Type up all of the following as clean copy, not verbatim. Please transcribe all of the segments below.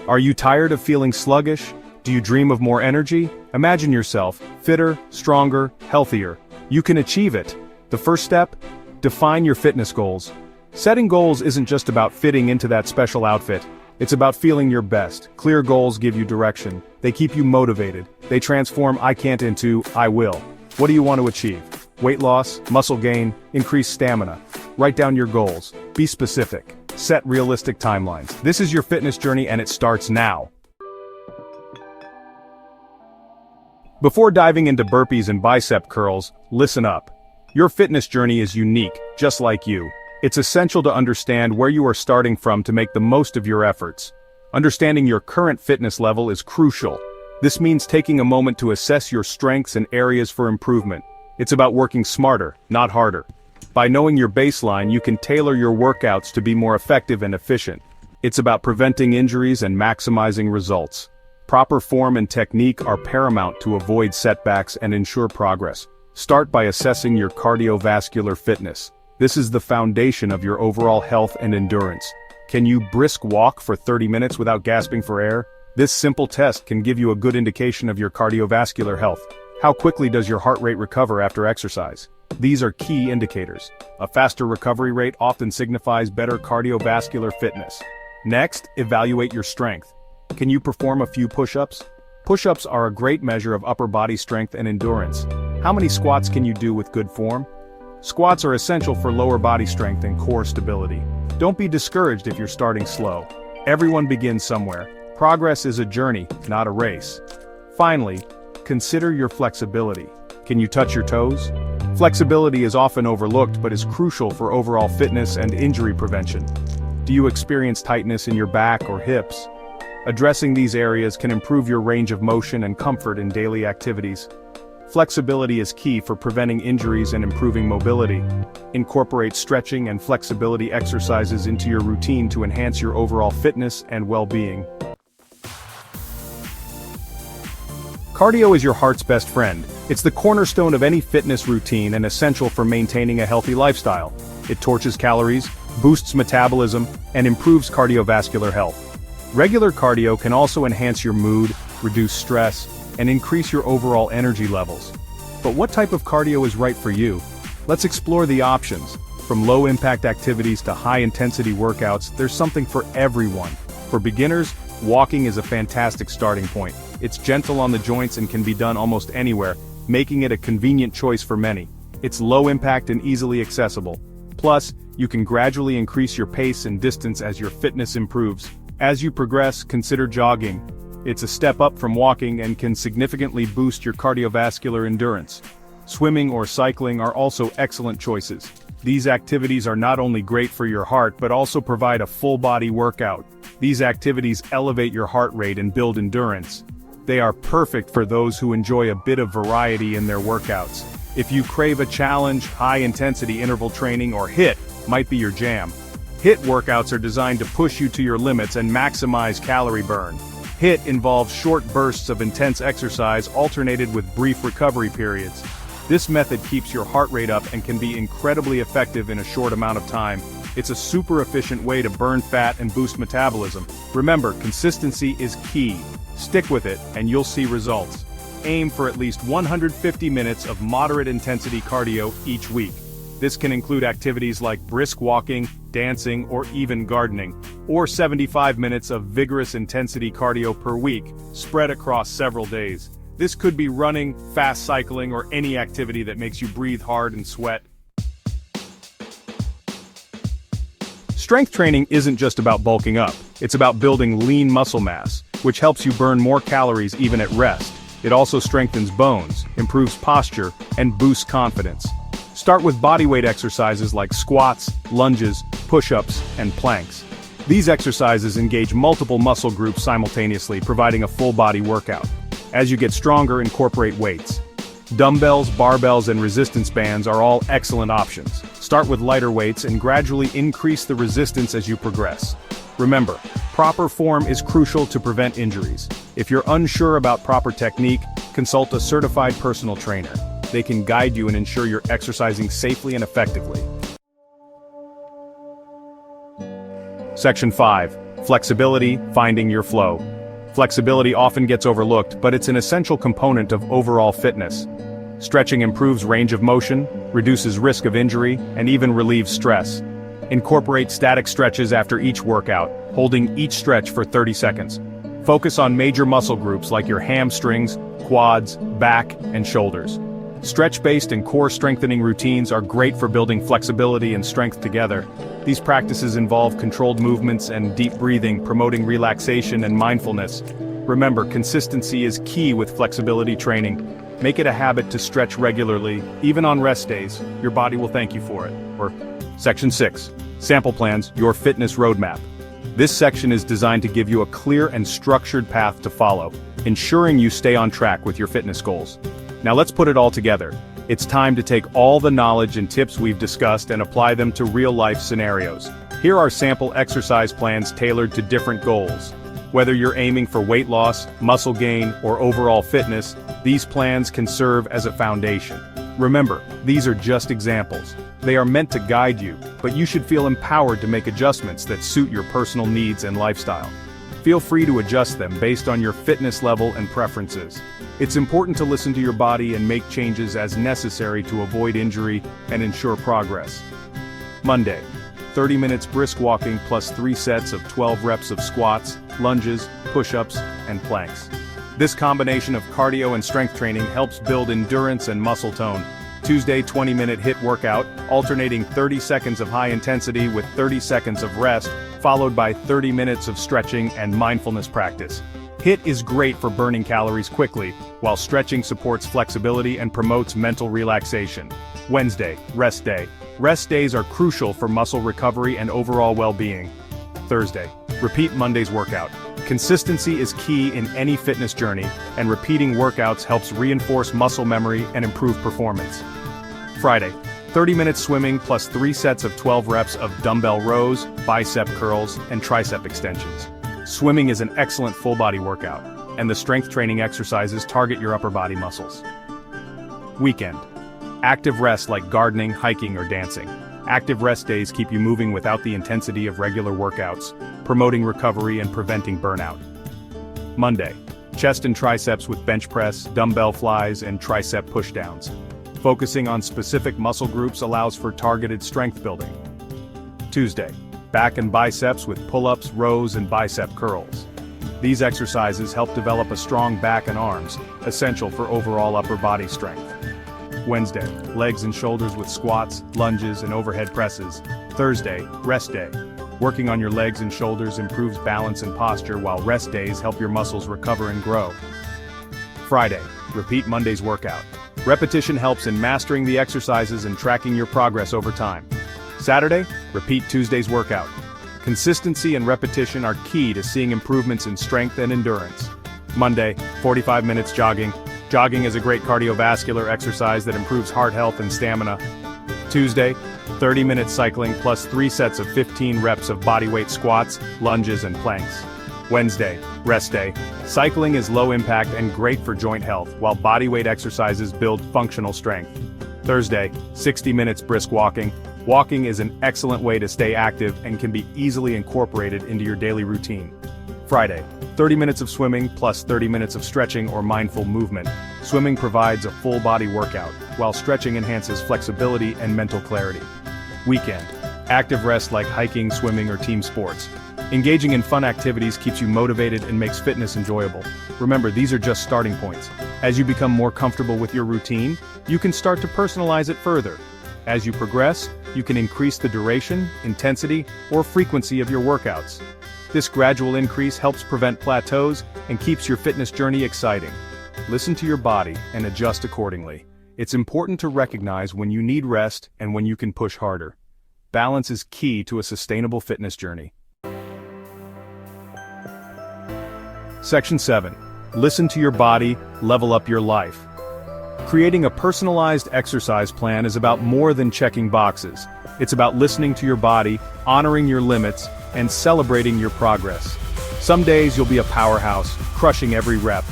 Are you tired of feeling sluggish? Do you dream of more energy? Imagine yourself fitter, stronger, healthier. You can achieve it. The first step? Define your fitness goals. Setting goals isn't just about fitting into that special outfit. It's about feeling your best. Clear goals give you direction. They keep you motivated. They transform "I can't" into "I will." What do you want to achieve? Weight loss, muscle gain, increased stamina. Write down your goals. Be specific. Set realistic timelines. This is your fitness journey and it starts now. Before diving into burpees and bicep curls, listen up. Your fitness journey is unique, just like you. It's essential to understand where you are starting from to make the most of your efforts. Understanding your current fitness level is crucial. This means taking a moment to assess your strengths and areas for improvement. It's about working smarter, not harder. By knowing your baseline, you can tailor your workouts to be more effective and efficient. It's about preventing injuries and maximizing results. Proper form and technique are paramount to avoid setbacks and ensure progress. Start by assessing your cardiovascular fitness. This is the foundation of your overall health and endurance. Can you brisk walk for 30 minutes without gasping for air? This simple test can give you a good indication of your cardiovascular health. How quickly does your heart rate recover after exercise? These are key indicators. A faster recovery rate often signifies better cardiovascular fitness. Next, evaluate your strength. Can you perform a few push-ups? Push-ups are a great measure of upper body strength and endurance. How many squats can you do with good form? Squats are essential for lower body strength and core stability. Don't be discouraged if you're starting slow. Everyone begins somewhere. Progress is a journey, not a race. Finally, consider your flexibility. Can you touch your toes? Flexibility is often overlooked but is crucial for overall fitness and injury prevention. Do you experience tightness in your back or hips? Addressing these areas can improve your range of motion and comfort in daily activities. Flexibility is key for preventing injuries and improving mobility. Incorporate stretching and flexibility exercises into your routine to enhance your overall fitness and well-being. Cardio is your heart's best friend. It's the cornerstone of any fitness routine and essential for maintaining a healthy lifestyle. It torches calories, boosts metabolism, and improves cardiovascular health. Regular cardio can also enhance your mood, reduce stress, and increase your overall energy levels. But what type of cardio is right for you? Let's explore the options. From low-impact activities to high-intensity workouts, there's something for everyone. For beginners, walking is a fantastic starting point. It's gentle on the joints and can be done almost anywhere, making it a convenient choice for many. It's low-impact and easily accessible. Plus, you can gradually increase your pace and distance as your fitness improves. As you progress, consider jogging. It's a step up from walking and can significantly boost your cardiovascular endurance. Swimming or cycling are also excellent choices. These activities are not only great for your heart but also provide a full-body workout. These activities elevate your heart rate and build endurance. They are perfect for those who enjoy a bit of variety in their workouts. If you crave a challenge, high-intensity interval training or HIIT might be your jam. HIIT workouts are designed to push you to your limits and maximize calorie burn. HIIT involves short bursts of intense exercise alternated with brief recovery periods. This method keeps your heart rate up and can be incredibly effective in a short amount of time. It's a super efficient way to burn fat and boost metabolism. Remember, consistency is key. Stick with it and you'll see results. Aim for at least 150 minutes of moderate intensity cardio each week. This can include activities like brisk walking, dancing, or even gardening, or 75 minutes of vigorous intensity cardio per week, spread across several days. This could be running, fast cycling, or any activity that makes you breathe hard and sweat. Strength training isn't just about bulking up, it's about building lean muscle mass, which helps you burn more calories even at rest. It also strengthens bones, improves posture, and boosts confidence. Start with bodyweight exercises like squats, lunges, push-ups, and planks. These exercises engage multiple muscle groups simultaneously, providing a full-body workout. As you get stronger, incorporate weights. Dumbbells, barbells, and resistance bands are all excellent options. Start with lighter weights and gradually increase the resistance as you progress. Remember, proper form is crucial to prevent injuries. If you're unsure about proper technique, consult a certified personal trainer. They can guide you and ensure you're exercising safely and effectively. Section 5. Flexibility, finding your flow. Flexibility often gets overlooked, but it's an essential component of overall fitness. Stretching improves range of motion, reduces risk of injury, and even relieves stress. Incorporate static stretches after each workout, holding each stretch for 30 seconds. Focus on major muscle groups like your hamstrings, quads, back, and shoulders. Stretch-based and core strengthening routines are great for building flexibility and strength together. These practices involve controlled movements and deep breathing, promoting relaxation and mindfulness. Remember, consistency is key with flexibility training. Make it a habit to stretch regularly, even on rest days. Your body will thank you for it. Section 6. Sample Plans, Your Fitness Roadmap. This section is designed to give you a clear and structured path to follow, ensuring you stay on track with your fitness goals. Now let's put it all together. It's time to take all the knowledge and tips we've discussed and apply them to real-life scenarios. Here are sample exercise plans tailored to different goals. Whether you're aiming for weight loss, muscle gain, or overall fitness, these plans can serve as a foundation. Remember, these are just examples. They are meant to guide you, but you should feel empowered to make adjustments that suit your personal needs and lifestyle. Feel free to adjust them based on your fitness level and preferences. It's important to listen to your body and make changes as necessary to avoid injury and ensure progress. Monday, 30 minutes brisk walking plus 3 sets of 12 reps of squats, lunges, push-ups, and planks. This combination of cardio and strength training helps build endurance and muscle tone. Tuesday, 20-minute HIIT workout, alternating 30 seconds of high intensity with 30 seconds of rest, followed by 30 minutes of stretching and mindfulness practice. HIIT is great for burning calories quickly, while stretching supports flexibility and promotes mental relaxation. Wednesday, rest day. Rest days are crucial for muscle recovery and overall well-being. Thursday, repeat Monday's workout. Consistency is key in any fitness journey, and repeating workouts helps reinforce muscle memory and improve performance. Friday, 30 minutes swimming plus 3 sets of 12 reps of dumbbell rows, bicep curls, and tricep extensions. Swimming is an excellent full-body workout, and the strength training exercises target your upper body muscles. Weekend. Active rest like gardening, hiking, or dancing. Active rest days keep you moving without the intensity of regular workouts, promoting recovery and preventing burnout. Monday. Chest and triceps with bench press, dumbbell flies, and tricep pushdowns. Focusing on specific muscle groups allows for targeted strength building. Tuesday. Back and biceps with pull-ups, rows, and bicep curls. These exercises help develop a strong back and arms, essential for overall upper body strength. Wednesday, legs and shoulders with squats, lunges, and overhead presses. Thursday, rest day. Working on your legs and shoulders improves balance and posture, while rest days help your muscles recover and grow. Friday, repeat Monday's workout. Repetition helps in mastering the exercises and tracking your progress over time. Saturday, repeat Tuesday's workout. Consistency and repetition are key to seeing improvements in strength and endurance. Monday, 45 minutes jogging. Jogging is a great cardiovascular exercise that improves heart health and stamina. Tuesday, 30 minutes cycling plus 3 sets of 15 reps of bodyweight squats, lunges, and planks. Wednesday, rest day. Cycling is low impact and great for joint health, while bodyweight exercises build functional strength. Thursday, 60 minutes brisk walking. Walking is an excellent way to stay active and can be easily incorporated into your daily routine. Friday, 30 minutes of swimming plus 30 minutes of stretching or mindful movement. Swimming provides a full-body workout, while stretching enhances flexibility and mental clarity. Weekend, active rest like hiking, swimming, or team sports. Engaging in fun activities keeps you motivated and makes fitness enjoyable. Remember, these are just starting points. As you become more comfortable with your routine, you can start to personalize it further. As you progress, you can increase the duration, intensity, or frequency of your workouts. This gradual increase helps prevent plateaus and keeps your fitness journey exciting. Listen to your body and adjust accordingly. It's important to recognize when you need rest and when you can push harder. Balance is key to a sustainable fitness journey. Section 7. Listen to your body, level up your life. Creating a personalized exercise plan is about more than checking boxes. It's about listening to your body, honoring your limits, and celebrating your progress. Some days you'll be a powerhouse, crushing every rep.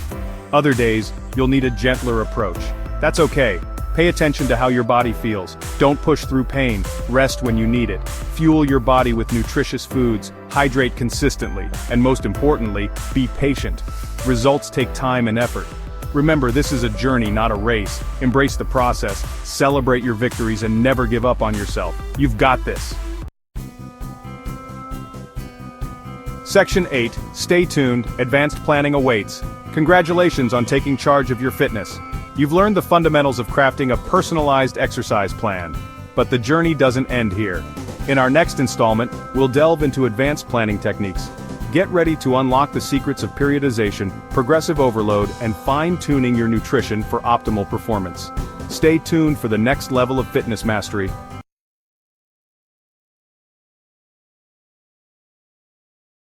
Other days, you'll need a gentler approach. That's okay. Pay attention to how your body feels. Don't push through pain. Rest when you need it. Fuel your body with nutritious foods. Hydrate consistently. And most importantly, be patient. Results take time and effort. Remember, this is a journey, not a race. Embrace the process, celebrate your victories, and never give up on yourself. You've got this. Section 8. Stay tuned, advanced planning awaits. Congratulations on taking charge of your fitness. You've learned the fundamentals of crafting a personalized exercise plan. But the journey doesn't end here. In our next installment, we'll delve into advanced planning techniques. Get ready to unlock the secrets of periodization, progressive overload, and fine-tuning your nutrition for optimal performance. Stay tuned for the next level of fitness mastery.